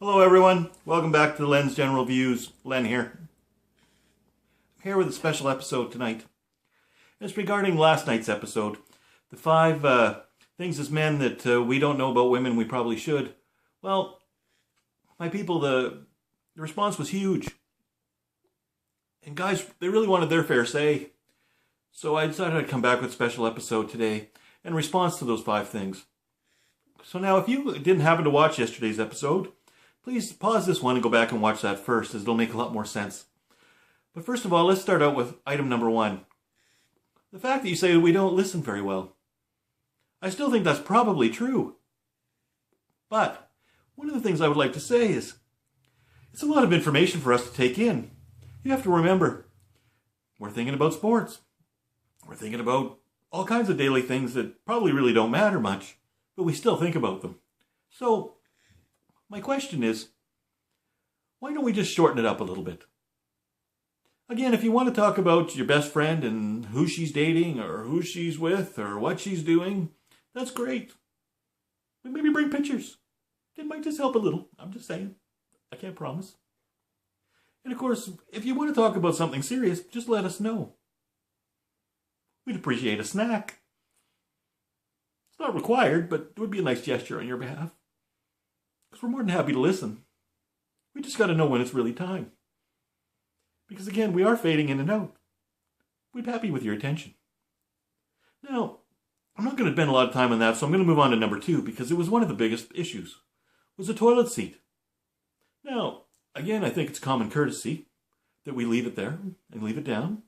Hello everyone, welcome back to the Len's General Views. Len here. I'm here with a special episode tonight. It's regarding last night's episode. The 5 things as men that we don't know about women we probably should. Well, my people, the response was huge. And guys, they really wanted their fair say. So I decided I'd come back with a special episode today in response to those 5 things. So now if you didn't happen to watch yesterday's episode, please pause this one and go back and watch that first, as it'll make a lot more sense. But first of all, let's start out with item number 1. The fact that you say we don't listen very well. I still think that's probably true. But one of the things I would like to say is, it's a lot of information for us to take in. You have to remember, we're thinking about sports. We're thinking about all kinds of daily things that probably really don't matter much, but we still think about them. So, my question is, why don't we just shorten it up a little bit? Again, if you want to talk about your best friend and who she's dating or who she's with or what she's doing, that's great. But maybe bring pictures. It might just help a little. I'm just saying. I can't promise. And of course, if you want to talk about something serious, just let us know. We'd appreciate a snack. It's not required, but it would be a nice gesture on your behalf. Because we're more than happy to listen. We just got to know when it's really time. Because again, we are fading in and out. We'd be happy with your attention. Now, I'm not going to spend a lot of time on that, so I'm going to move on to number 2, because it was one of the biggest issues, was the toilet seat. Now, again, I think it's common courtesy that we leave it there and leave it down.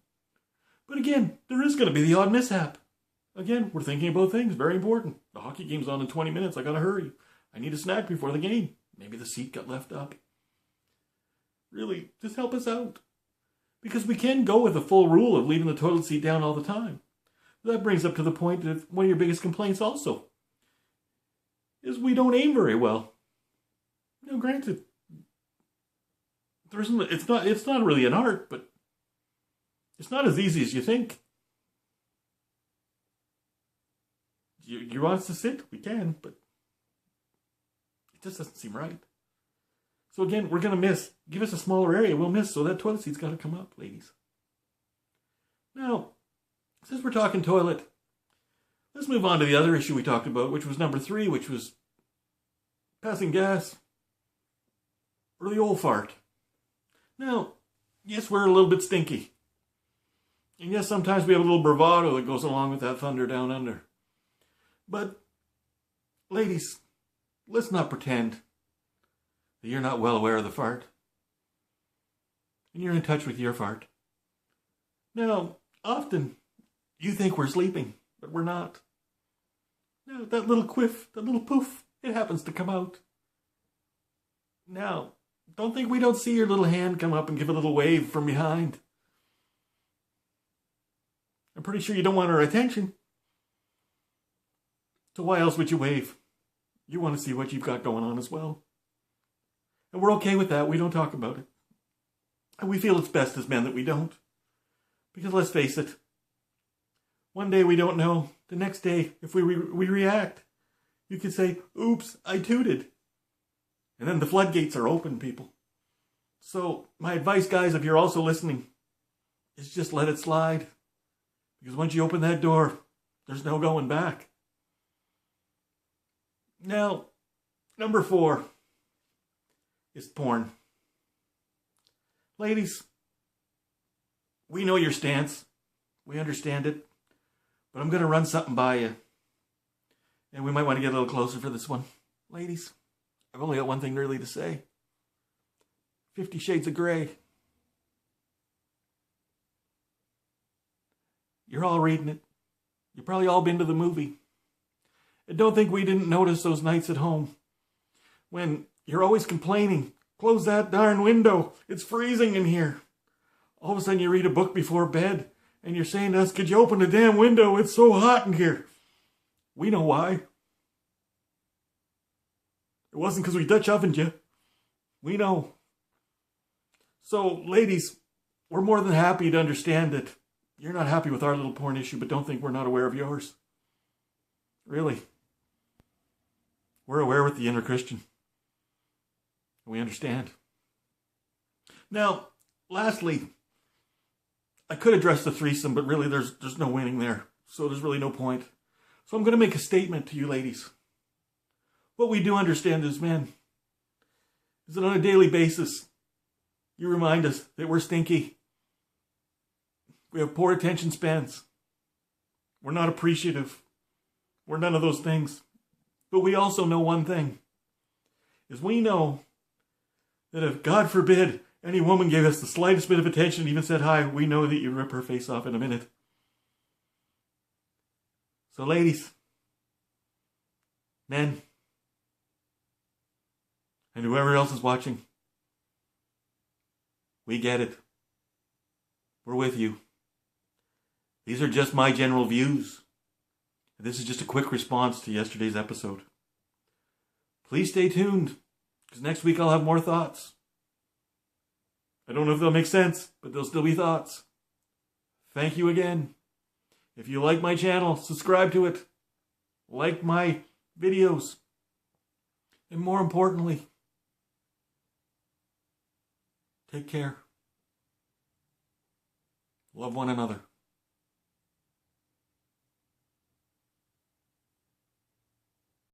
But again, there is going to be the odd mishap. Again, we're thinking about things, very important. The hockey game's on in 20 minutes, I got to hurry. I need a snack before the game. Maybe the seat got left up. Really, just help us out. Because we can go with the full rule of leaving the toilet seat down all the time. That brings up to the point that one of your biggest complaints also is we don't aim very well. Now, granted, it's not really an art, but it's not as easy as you think. You want us to sit? We can, but it just doesn't seem right. So again, we're going to miss. Give us a smaller area, we'll miss, so that toilet seat's got to come up, ladies. Now, since we're talking toilet, let's move on to the other issue we talked about, which was number 3, which was passing gas, or the old fart. Now, yes, we're a little bit stinky. And yes, sometimes we have a little bravado that goes along with that thunder down under. But, ladies, let's not pretend that you're not well aware of the fart. And you're in touch with your fart. Now, often, you think we're sleeping, but we're not. Now, that little quiff, that little poof, it happens to come out. Now, don't think we don't see your little hand come up and give a little wave from behind. I'm pretty sure you don't want our attention. So why else would you wave? You want to see what you've got going on as well. And we're okay with that. We don't talk about it. And we feel it's best as men that we don't. Because let's face it, one day we don't know. The next day, if we react, you could say, oops, I tooted. And then the floodgates are open, people. So my advice, guys, if you're also listening, is just let it slide. Because once you open that door, there's no going back. Now, number 4 is porn. Ladies, we know your stance. We understand it. But I'm going to run something by you. And we might want to get a little closer for this one. Ladies, I've only got one thing really to say. 50 Shades of Grey. You're all reading it. You've probably all been to the movie. And don't think we didn't notice those nights at home when you're always complaining, close that darn window, it's freezing in here. All of a sudden you read a book before bed and you're saying to us, could you open the damn window? It's so hot in here. We know why. It wasn't because we Dutch ovened you. We know. So, ladies, we're more than happy to understand that you're not happy with our little porn issue, but don't think we're not aware of yours. Really. We're aware with the inner Christian. And we understand. Now, lastly, I could address the threesome, but really there's no winning there. So there's really no point. So I'm going to make a statement to you ladies. What we do understand as men is that on a daily basis, you remind us that we're stinky. We have poor attention spans. We're not appreciative. We're none of those things. But we also know one thing, is we know that if, God forbid, any woman gave us the slightest bit of attention and even said hi, we know that you'd rip her face off in a minute. So ladies, men, and whoever else is watching, we get it. We're with you. These are just my general views. This is just a quick response to yesterday's episode. Please stay tuned, because next week I'll have more thoughts. I don't know if they'll make sense, but they'll still be thoughts. Thank you again. If you like my channel, subscribe to it. Like my videos. And more importantly, take care. Love one another.